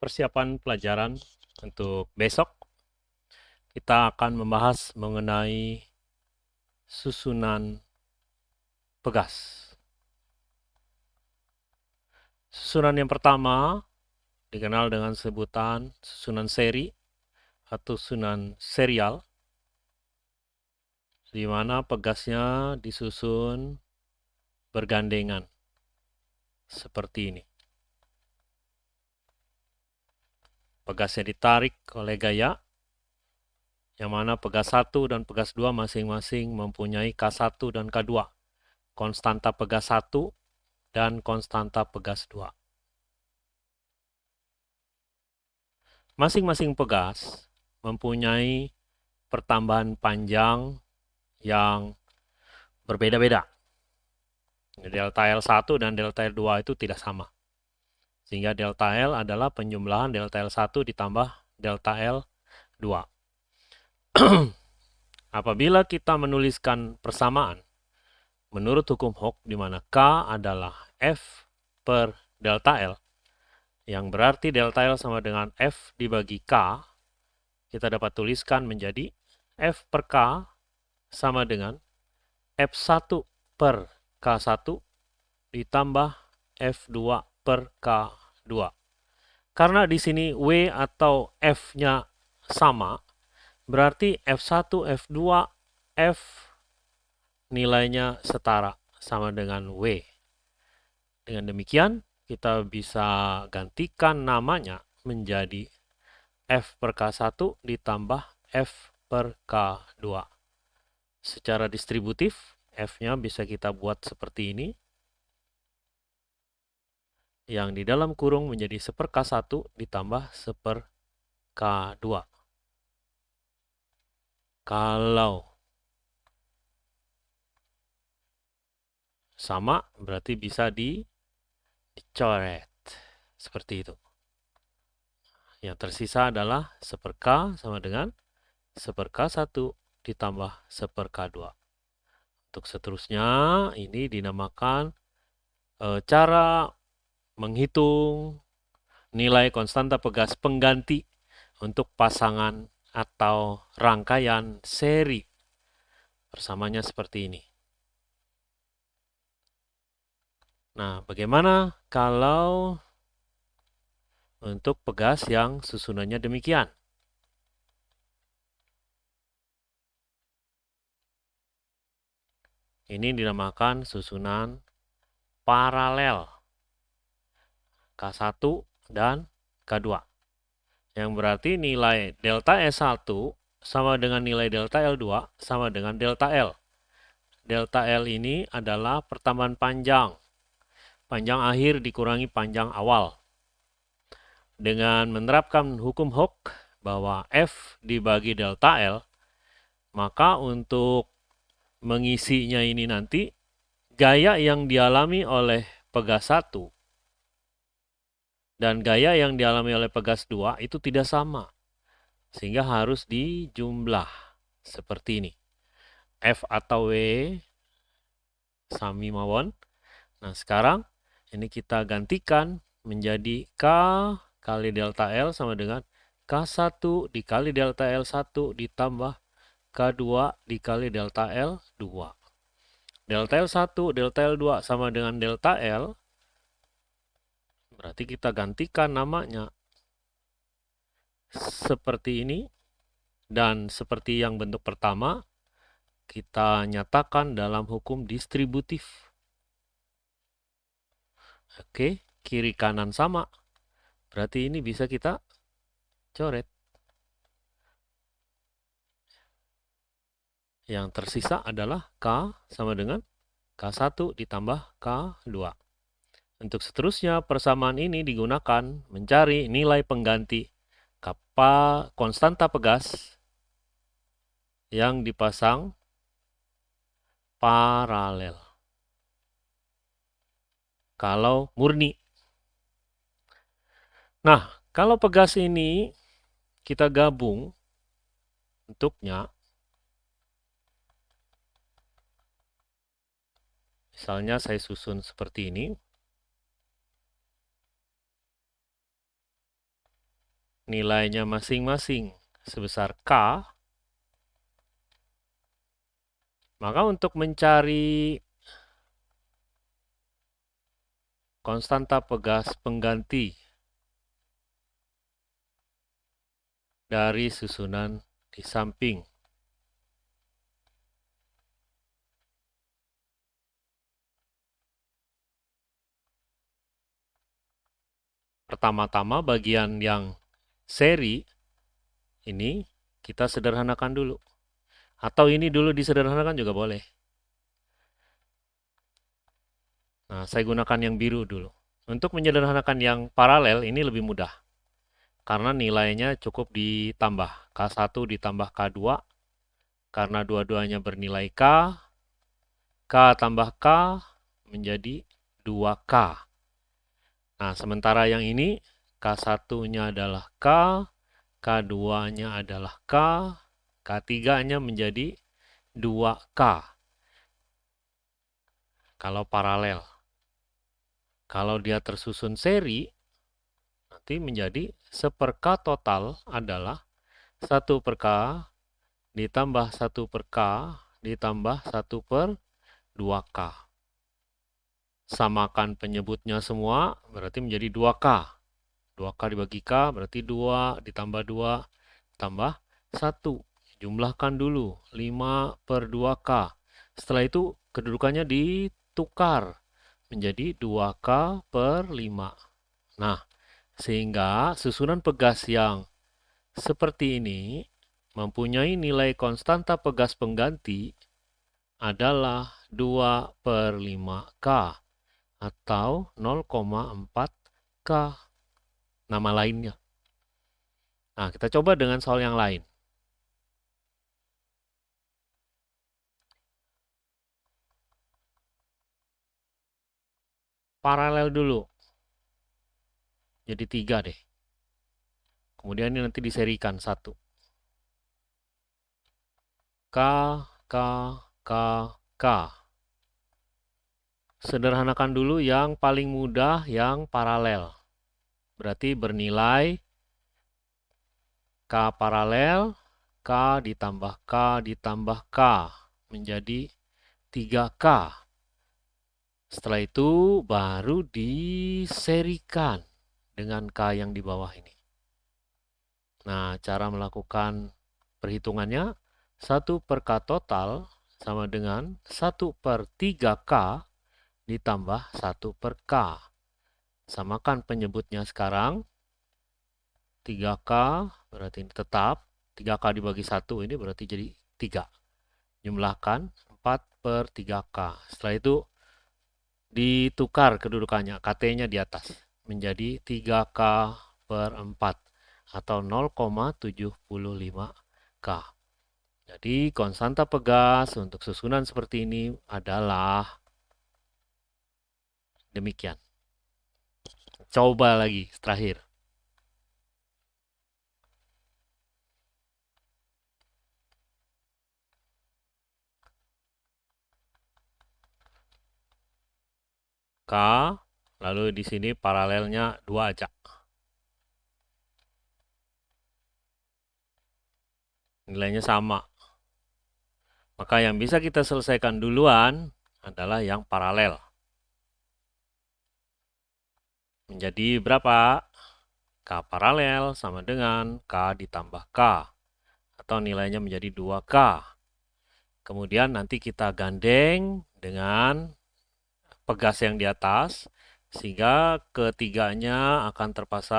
persiapan pelajaran untuk besok. Kita akan membahas mengenai susunan pegas. Susunan yang pertama dikenal dengan sebutan susunan seri atau susunan serial, di mana pegasnya disusun bergandengan seperti ini. Pegasnya ditarik oleh gaya, yang mana pegas 1 dan pegas 2 masing-masing mempunyai K1 dan K2, konstanta pegas 1 dan konstanta pegas 2. Masing-masing pegas mempunyai pertambahan panjang yang berbeda-beda. Delta L1 dan delta L2 itu tidak sama. Sehingga delta L adalah penjumlahan delta L1 ditambah delta L2. Apabila kita menuliskan persamaan menurut hukum Hooke, di mana K adalah F per delta L, yang berarti delta L sama dengan F dibagi K, kita dapat tuliskan menjadi F per K sama dengan F1 per K1 ditambah F2 per K2. Karena di sini W atau F-nya sama, berarti F1, F2, F nilainya setara sama dengan W. Dengan demikian, kita bisa gantikan namanya menjadi F per K1 ditambah F per K2. Secara distributif, F-nya bisa kita buat seperti ini, yang di dalam kurung menjadi 1/K1 ditambah 1/K2. Kalau sama, berarti bisa dicoret seperti itu. Yang tersisa adalah 1/K sama dengan 1/K1 ditambah 1/K2. Untuk seterusnya, ini dinamakan cara menghitung nilai konstanta pegas pengganti untuk pasangan atau rangkaian seri. Persamanya seperti ini. Nah, bagaimana kalau untuk pegas yang susunannya demikian? Ini dinamakan susunan paralel K1 dan K2. Yang berarti nilai delta S1 sama dengan nilai delta L2 sama dengan delta L. Delta L ini adalah pertambahan panjang. Panjang akhir dikurangi panjang awal. Dengan menerapkan hukum Hooke bahwa F dibagi delta L, maka untuk mengisinya ini nanti, gaya yang dialami oleh pegas 1 dan gaya yang dialami oleh pegas 2 itu tidak sama. Sehingga harus dijumlah seperti ini. F atau W sami mawon. Nah, sekarang ini kita gantikan menjadi K kali delta L sama dengan K1 dikali delta L1 ditambah K2 dikali delta L2. Delta L1, delta L2 sama dengan delta L. Berarti kita gantikan namanya seperti ini. Dan seperti yang bentuk pertama, kita nyatakan dalam hukum distributif. Oke, kiri kanan sama. Berarti ini bisa kita coret. Yang tersisa adalah K sama dengan K1 ditambah K2. Untuk seterusnya, persamaan ini digunakan mencari nilai pengganti konstanta pegas yang dipasang paralel. Kalau murni. Nah, kalau pegas ini kita gabung bentuknya, misalnya saya susun seperti ini. nilainya masing-masing sebesar K, maka untuk mencari konstanta pegas pengganti dari susunan di samping, pertama-tama bagian yang seri ini kita sederhanakan dulu. Atau ini dulu disederhanakan juga boleh. Nah, saya gunakan yang biru dulu. Untuk menyederhanakan yang paralel ini lebih mudah. Karena nilainya cukup ditambah. K1 ditambah K2. Karena dua-duanya bernilai K. K tambah K menjadi 2K. Nah, sementara yang ini K1-nya adalah K. K2-nya adalah K. K3-nya menjadi 2K. Kalau paralel. Kalau dia tersusun seri, nanti menjadi 1/K total adalah 1/K ditambah 1/K ditambah 1/2K. Samakan penyebutnya semua, berarti menjadi 2K. 2K dibagi K, berarti 2 ditambah 2 tambah 1. Jumlahkan dulu, 5/2K. Setelah itu kedudukannya ditukar menjadi 2K/5. Nah, sehingga susunan pegas yang seperti ini mempunyai nilai konstanta pegas pengganti adalah 2/5K atau 0,4K. Nama lainnya. Nah, kita coba dengan soal yang lain. Paralel dulu. Jadi 3 deh. Kemudian ini nanti diserikan 1. K, K, K, K. Sederhanakan dulu yang paling mudah yang paralel. Berarti bernilai K paralel, K ditambah K ditambah K menjadi 3K. Setelah itu baru diserikan dengan K yang di bawah ini. Nah, cara melakukan perhitungannya 1/K total sama dengan 1/3K ditambah 1/K. Samakan penyebutnya sekarang. 3K berarti ini tetap. 3K dibagi 1 ini berarti jadi 3. Jumlahkan 4/3K. Setelah itu ditukar kedudukannya, KT-nya di atas. Menjadi 3K/4 atau 0,75K. Jadi konstanta pegas untuk susunan seperti ini adalah demikian. Coba lagi terakhir. K, lalu di sini paralelnya 2 aja. Nilainya sama. Maka yang bisa kita selesaikan duluan adalah yang paralel. Menjadi berapa? K paralel sama dengan K ditambah K. Atau nilainya menjadi 2K. Kemudian nanti kita gandeng dengan pegas yang di atas, sehingga ketiganya akan terpasang